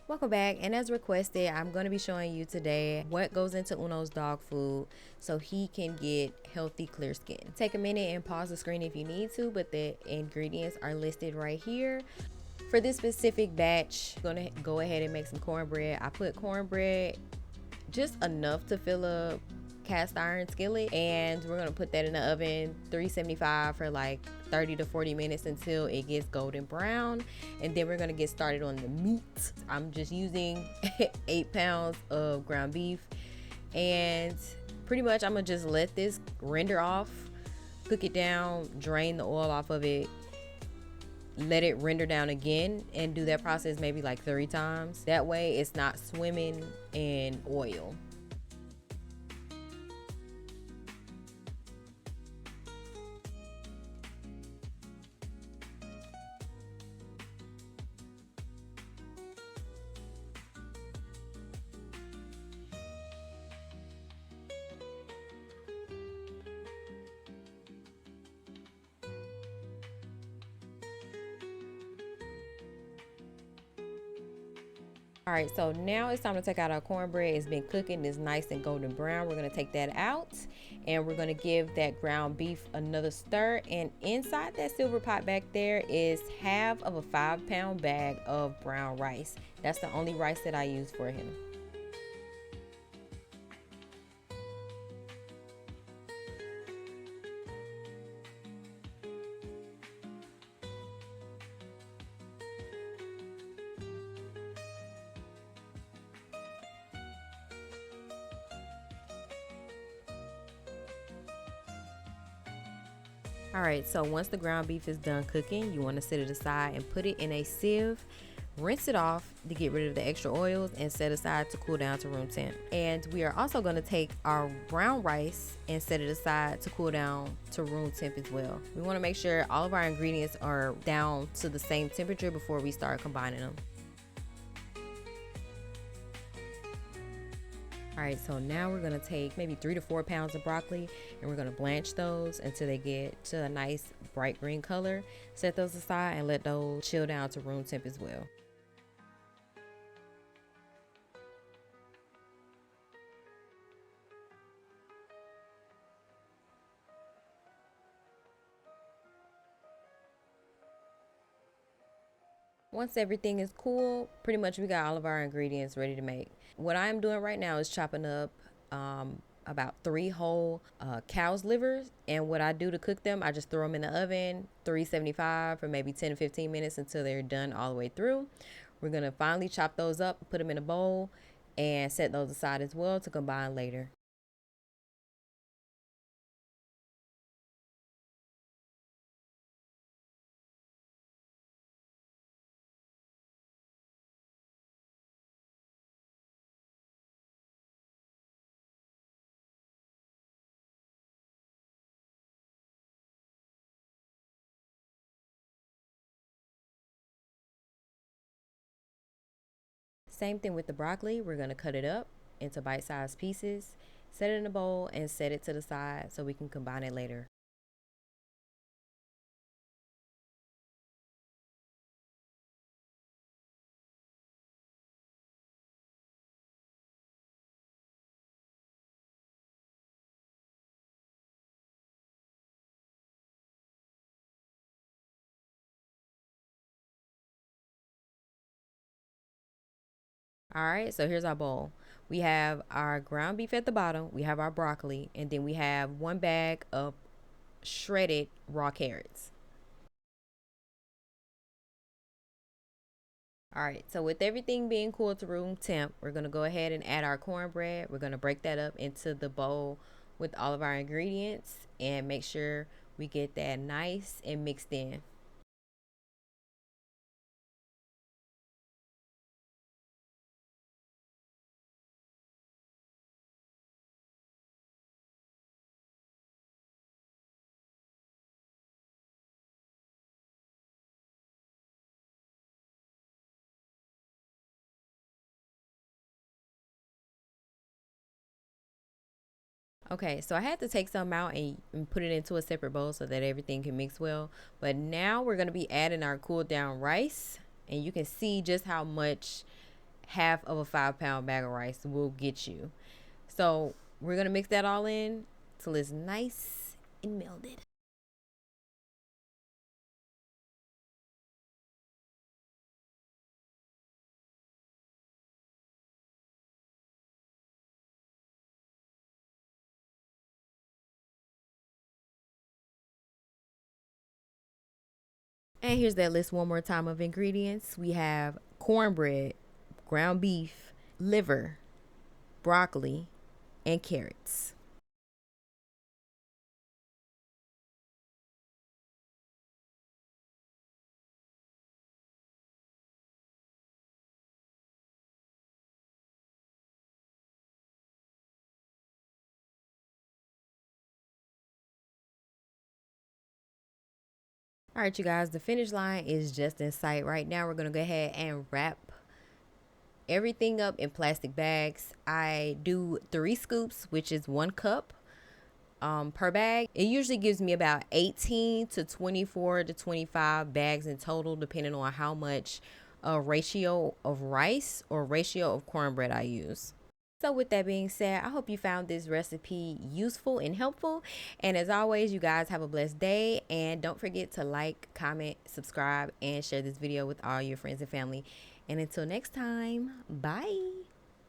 Welcome back, and as requested, I'm going to be showing you today what goes into Uno's dog food so he can get healthy clear skin. Take a minute and pause the screen if you need to, but the ingredients are listed right here. For this specific batch, I'm going to go ahead and make some cornbread. I put cornbread just enough to fill a cast iron skillet, and we're gonna put that in the oven 375 for like 30 to 40 minutes until it gets golden brown, and then we're gonna get started on the meat. I'm just using 8 pounds of ground beef, and pretty much I'm gonna just let this render off, cook it down, drain the oil off of it, let it render down again, and do that process maybe like 3 times. That way it's not swimming in oil. All right, so now it's time to take out our cornbread. It's been cooking, it's nice and golden brown. We're gonna take that out, and we're gonna give that ground beef another stir. And inside that silver pot back there is half of a 5-pound bag of brown rice. That's the only rice that I use for him. All right, so once the ground beef is done cooking, you want to set it aside and put it in a sieve. Rinse it off to get rid of the extra oils and set aside to cool down to room temp. And we are also going to take our brown rice and set it aside to cool down to room temp as well. We want to make sure all of our ingredients are down to the same temperature before we start combining them. All right, so now we're gonna take maybe 3 to 4 pounds of broccoli, and we're gonna blanch those until they get to a nice bright green color. Set those aside and let those chill down to room temp as well. Once everything is cool, pretty much we got all of our ingredients ready to make. What I'm doing right now is chopping up about 3 whole cow's livers, and what I do to cook them, I just throw them in the oven 375 for maybe 10 to 15 minutes until they're done all the way through. We're gonna finally chop those up, put them in a bowl, and set those aside as well to combine later. Same thing with the broccoli. We're gonna cut it up into bite-sized pieces, set it in a bowl, and set it to the side so we can combine it later. All right, so here's our bowl. We have our ground beef at the bottom, we have our broccoli, and then we have 1 bag of shredded raw carrots. All right, so with everything being cooled to room temp, we're gonna go ahead and add our cornbread. We're gonna break that up into the bowl with all of our ingredients and make sure we get that nice and mixed in. Okay, so I had to take some out and put it into a separate bowl so that everything can mix well. But now we're going to be adding our cooled down rice, and you can see just how much half of a 5-pound bag of rice will get you. So we're gonna mix that all in till it's nice and melded. And here's that list one more time of ingredients. We have cornbread, ground beef, liver, broccoli, and carrots. All right, you guys, the finish line is just in sight. Right now, we're going to go ahead and wrap everything up in plastic bags. I do 3 scoops, which is 1 cup per bag. It usually gives me about 18 to 24 to 25 bags in total, depending on how much ratio of rice or ratio of cornbread I use. So with that being said, I hope you found this recipe useful and helpful. And as always, you guys have a blessed day. And don't forget to like, comment, subscribe, and share this video with all your friends and family. And until next time, bye.